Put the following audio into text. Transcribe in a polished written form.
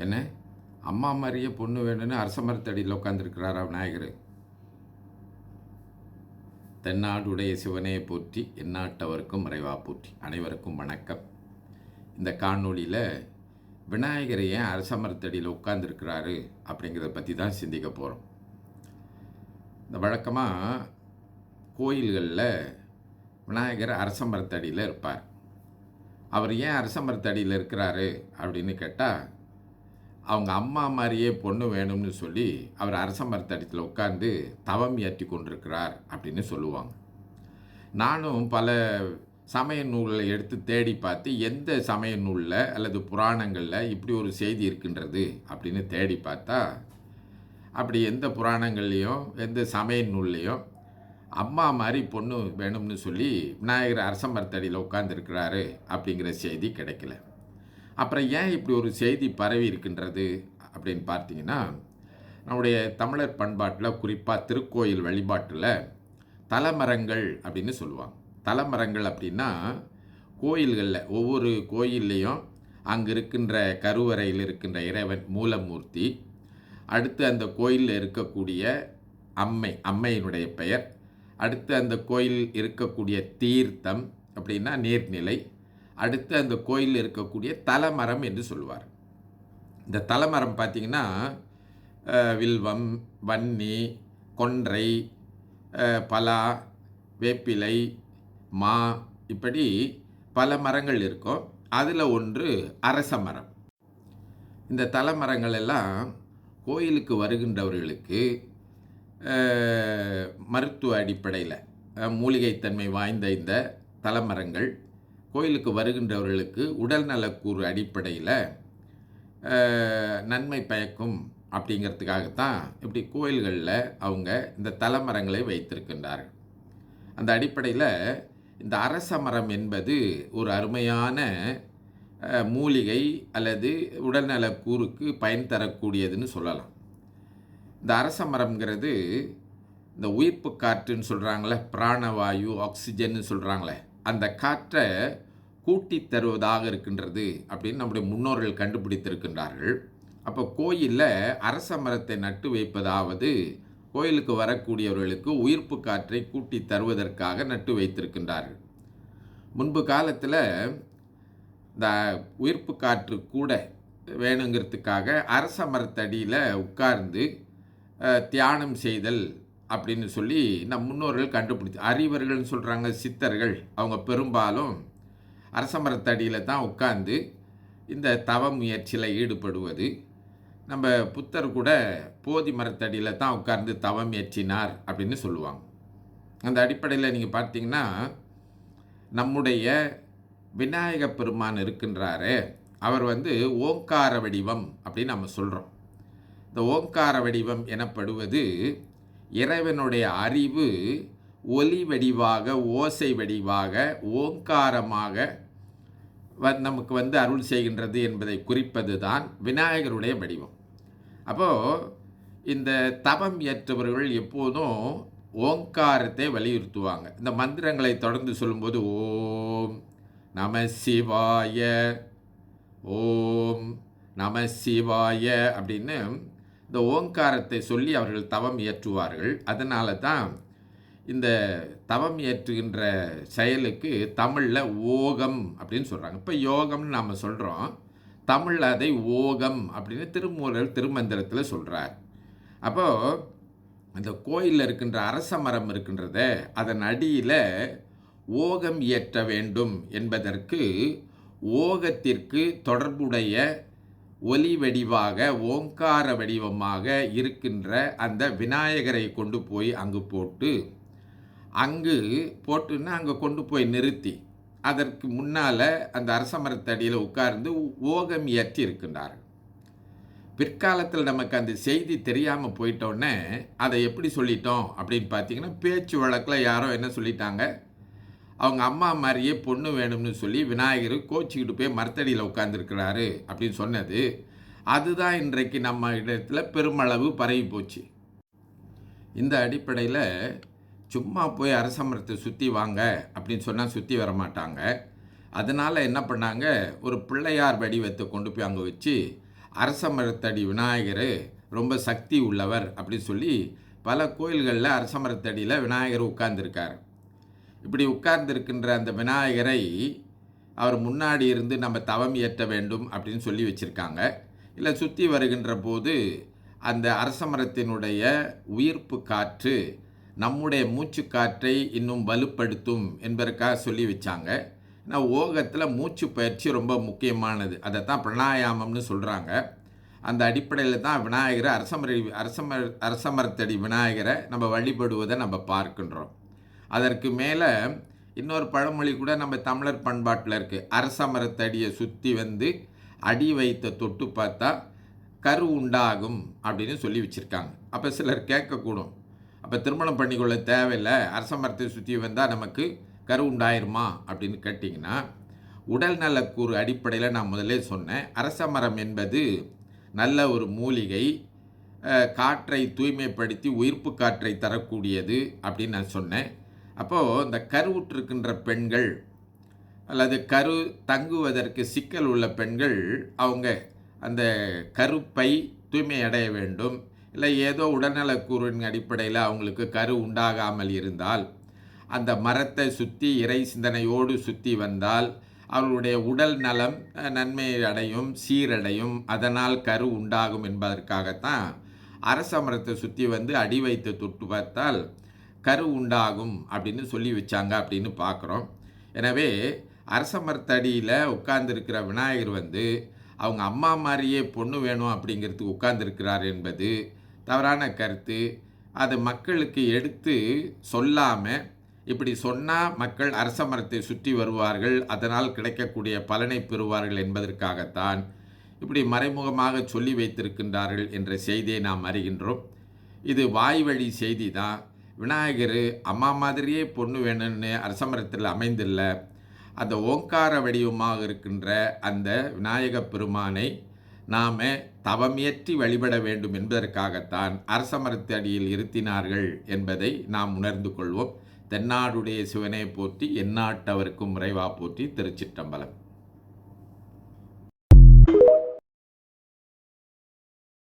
என்ன அம்மா மாதிரியே பொண்ணு வேணும்னு அரச மரத்தடியில் உட்காந்துருக்கிறாரா விநாயகர்? தென்னாடுடைய சிவனே போற்றி, எந்நாட்டவருக்கும் மறைவா போற்றி. அனைவருக்கும் வணக்கம். இந்த காணொளியில் விநாயகர் ஏன் அரச மரத்தடியில் உட்காந்துருக்கிறாரு அப்படிங்கிறத பற்றி தான் சிந்திக்க போகிறோம். இந்த வழக்கமாக கோயில்களில் விநாயகர் அரச மரத்தடியில் இருப்பார். அவர் ஏன் அரச மரத்தடியில் இருக்கிறாரு அப்படின்னு கேட்டால், அவங்க அம்மா மாதிரியே பொண்ணு வேணும்னு சொல்லி அவர் அரச மரத்தடியில் உட்கார்ந்து தவம் இயற்றி கொண்டிருக்கிறார் அப்படின்னு சொல்லுவாங்க. நானும் பல சமய நூல்களை எடுத்து தேடி பார்த்து எந்த சமய நூலில் அல்லது புராணங்களில் இப்படி ஒரு செய்தி இருக்கின்றது அப்படின்னு தேடி பார்த்தா, அப்படி எந்த புராணங்கள்லேயும் எந்த சமய நூல்லையும் அம்மா மாதிரி பொண்ணு வேணும்னு சொல்லி விநாயகர் அரச மரத்தடியில் உட்கார்ந்துருக்கிறாரு அப்படிங்கிற செய்தி கிடைக்கல. அப்புறம் ஏன் இப்படி ஒரு செய்தி பரவி இருக்கின்றது அப்படின்னு பார்த்தீங்கன்னா, நம்முடைய தமிழர் பண்பாட்டில் குறிப்பாக திருக்கோயில் வழிபாட்டில் தலமரங்கள் அப்படின்னு சொல்லுவாங்க. தலமரங்கள் அப்படின்னா கோயில்களில் ஒவ்வொரு கோயில்லையும் அங்கே இருக்கின்ற கருவறையில் இருக்கின்ற இறைவன் மூலமூர்த்தி, அடுத்து அந்த கோயிலில் இருக்கக்கூடிய அம்மையினுடைய பெயர், அடுத்து அந்த கோயில் இருக்கக்கூடிய தீர்த்தம் அப்படின்னா நீர்நிலை, அடுத்து அந்த கோயிலில் இருக்கக்கூடிய தலமரம் என்று சொல்லுவார். இந்த தலமரம் பார்த்திங்கன்னா வில்வம், வன்னி, கொன்றை, பலா, வேப்பிலை, மா, இப்படி பல மரங்கள் இருக்கும். அதில் ஒன்று அரச மரம். இந்த தலமரங்கள் எல்லாம் கோயிலுக்கு வருகின்றவர்களுக்கு மருத்துவ அடிப்படையில் மூலிகைத்தன்மை வாய்ந்த இந்த தலமரங்கள் கோயிலுக்கு வருகின்றவர்களுக்கு உடல் நலக்கூறு அடிப்படையில் நன்மை பயக்கும் அப்படிங்கிறதுக்காகத்தான் இப்படி கோயில்களில் அவங்க இந்த தலமரங்களை வைத்திருக்கின்றார்கள். அந்த அடிப்படையில் இந்த அரச மரம் என்பது ஒரு அருமையான மூலிகை அல்லது உடல்நலக்கூறுக்கு பயன் தரக்கூடியதுன்னு சொல்லலாம். இந்த அரச மரம்ங்கிறது இந்த உயிர்ப்பு காற்றுன்னு சொல்கிறாங்களே, பிராணவாயு, ஆக்சிஜன்னு சொல்கிறாங்களே, அந்த காற்றை கூட்டி தருவதாக இருக்கின்றது அப்படின்னு நம்முடைய முன்னோர்கள் கண்டுபிடித்திருக்கின்றார்கள். அப்போ கோயிலில் அரச மரத்தை நட்டு வைப்பதாவது கோயிலுக்கு வரக்கூடியவர்களுக்கு உயிர்ப்பு காற்றை கூட்டி தருவதற்காக நட்டு வைத்திருக்கின்றார்கள். முன்பு காலத்தில் இந்த உயிர்ப்பு காற்று கூட வேணுங்கிறதுக்காக அரச மரத்தடியில் உட்கார்ந்து தியானம் செய்தல் அப்படின்னு சொல்லி நம் முன்னோர்கள் கண்டுபிடிச்சு, அறிவர்கள்னு சொல்கிறாங்க, சித்தர்கள், அவங்க பெரும்பாலும் அரச மரத்தடியில் தான் உட்கார்ந்து இந்த தவ முயற்சியில் ஈடுபடுவது. நம்ம புத்தர் கூட போதி மரத்தடியில் தான் உட்கார்ந்து தவம் இயற்றினார் அப்படின்னு சொல்லுவாங்க. அந்த அடிப்படையில் நீங்கள் பார்த்தீங்கன்னா, நம்முடைய விநாயக பெருமான் இருக்கின்றாரே, அவர் ஓங்கார வடிவம் அப்படின்னு நம்ம சொல்கிறோம். இந்த ஓங்கார வடிவம் எனப்படுவது இறைவனுடைய அறிவு ஒலி வடிவாக, ஓசை வடிவாக, ஓங்காரமாக நமக்கு அருள் செய்கின்றது என்பதை குறிப்பது தான் விநாயகருடைய வடிவம். அப்போது இந்த தவம் ஏற்றவர்கள் எப்போதும் ஓங்காரத்தை வலியுறுத்துவாங்க. இந்த மந்திரங்களை தொடர்ந்து சொல்லும்போது ஓம் நம சிவாய, ஓம் நம சிவாய அப்படின்னு இந்த ஓங்காரத்தை சொல்லி அவர்கள் தவம் இயற்றுவார்கள். அதனால தான் இந்த தவம் இயற்றுகின்ற செயலுக்கு தமிழில் ஓகம் அப்படின்னு சொல்கிறாங்க. இப்போ யோகம்னு நாம் சொல்கிறோம், தமிழில் அதை ஓகம் அப்படின்னு திருமூலர் திருமந்திரத்தில் சொல்கிறார். அப்போது அந்த கோயிலில் இருக்கின்ற அரச மரம் இருக்கின்றத, அதன் அடியில் ஓகம் இயற்ற வேண்டும் என்பதற்கு ஓகத்திற்கு தொடர்புடைய ஒலி வடிவாக, ஓங்கார வடிவமாக இருக்கின்ற அந்த விநாயகரை கொண்டு போய் அங்கு போட்டுன்னா அங்கே கொண்டு போய் நிறுத்தி அதற்கு முன்னால் அந்த அரச மரத்தடியில் உட்கார்ந்து ஓகம் இயற்றி இருக்கின்றார்கள். பிற்காலத்தில் நமக்கு அந்த செய்தி தெரியாமல் போயிட்டோன்னே அதை எப்படி சொல்லிட்டோம் அப்படின்னு பார்த்தீங்கன்னா, பேச்சு வழக்கில் யாரோ என்ன சொல்லிட்டாங்க, அவங்க அம்மா மாதிரியே பொண்ணு வேணும்னு சொல்லி விநாயகர் கோச்சிக்கிட்டு போய் மரத்தடியில் உட்காந்துருக்கிறாரு அப்படின்னு சொன்னது. அதுதான் இன்றைக்கு நம்ம இடத்துல பெருமளவு பரவி போச்சு. இந்த அடிப்படையில் சும்மா போய் அரச மரத்தை சுற்றி வாங்க அப்படின்னு சொன்னால் சுற்றி வர மாட்டாங்க. அதனால் என்ன பண்ணாங்க, ஒரு பிள்ளையார் வடிவத்தை கொண்டு போய் அங்கே வச்சு அரச மரத்தடி விநாயகர் ரொம்ப சக்தி உள்ளவர் அப்படின்னு சொல்லி பல கோயில்களில் அரச மரத்தடியில் விநாயகர் உட்கார்ந்துருக்கார். இப்படி உட்கார்ந்துருக்கின்ற அந்த விநாயகரை அவர் முன்னாடி இருந்து நம்ம தவம் இயற்ற வேண்டும் அப்படின்னு சொல்லி வச்சுருக்காங்க. இல்லை சுற்றி வருகின்ற போது அந்த அரச மரத்தினுடைய உயிர்ப்பு காற்று நம்முடைய மூச்சு காற்றை இன்னும் வலுப்படுத்தும் என்பதற்காக சொல்லி வச்சாங்க. ஏன்னா யோகத்தில் மூச்சு பயிற்சி ரொம்ப முக்கியமானது. அதை தான் பிராணாயாமம்னு சொல்கிறாங்க. அந்த அடிப்படையில் தான் விநாயகரை அரச மரத்தடி விநாயகரை நம்ம வழிபடுவதை நம்ம பார்க்கின்றோம். அதற்கு மேலே இன்னொரு பழமொழி கூட நம்ம தமிழர் பண்பாட்டில் இருக்குது. அரச மரத்தடியை சுற்றி வந்து அடி வைத்த தொட்டு பார்த்தா கரு உண்டாகும் அப்படின்னு சொல்லி வச்சுருக்காங்க. அப்போ சிலர் கேட்கக்கூடும், அப்போ திருமணம் பண்ணிக்கொள்ள தேவையில்லை, அரச மரத்தை சுற்றி வந்தால் நமக்கு கரு உண்டாயிருமா அப்படின்னு கேட்டிங்கன்னா, உடல் நலக்கூறு அடிப்படையில் நான் முதலே சொன்னேன். அரச மரம் என்பது நல்ல ஒரு மூலிகை, காற்றை தூய்மைப்படுத்தி உயிர்ப்பு காற்றை தரக்கூடியது அப்படின்னு நான் சொன்னேன். அப்போது இந்த கருவுற்றிருக்கின்ற பெண்கள் அல்லது கரு தங்குவதற்கு சிக்கல் உள்ள பெண்கள் அவங்க அந்த கருப்பை தூய்மை அடைய வேண்டும். இல்லை ஏதோ உடல்நலக்கூறின் அடிப்படையில் அவங்களுக்கு கரு உண்டாகாமல் இருந்தால் அந்த மரத்தை சுற்றி இறை சிந்தனையோடு சுற்றி வந்தால் அவர்களுடைய உடல் நலம் நன்மை அடையும், சீரடையும், அதனால் கரு உண்டாகும் என்பதற்காகத்தான் அரச மரத்தை சுற்றி வந்து அடி வைத்து தொட்டு பார்த்தால் கரு உண்டாகும் அப்படின்னு சொல்லி வச்சாங்க அப்படின்னு பார்க்குறோம். எனவே அரச மரத்தடியில் உட்கார்ந்துருக்கிற விநாயகர் வந்து அவங்க அம்மா மாதிரியே பொண்ணு வேணும் அப்படிங்கிறதுக்கு உட்கார்ந்துருக்கிறார் என்பது தவறான கருத்து. அது மக்களுக்கு எடுத்து சொல்லாமல், இப்படி சொன்னால் மக்கள் அரச மரத்தை சுற்றி வருவார்கள், அதனால் கிடைக்கக்கூடிய பலனை பெறுவார்கள் என்பதற்காகத்தான் இப்படி மறைமுகமாக சொல்லி வைத்திருக்கின்றார்கள் என்ற செய்தியை நாம் அறிகின்றோம். இது வாய் வழி செய்தி தான். விநாயகர் அம்மா மாதிரியே பொண்ணு வேணும்னு அரச மரத்தில் அமைந்தில்லை. அந்த ஓங்கார வடிவமாக இருக்கின்ற அந்த விநாயக பெருமானை நாம் தவமியற்றி வழிபட வேண்டும் என்பதற்காகத்தான் அரச மரத்து அடியில் இருத்தினார்கள் என்பதை நாம் உணர்ந்து கொள்வோம். தென்னாடுடைய சிவனை போற்றி, எந்நாட்டவர்க்கும் இறைவா போற்றி. திருச்சிற்றம்பலம்.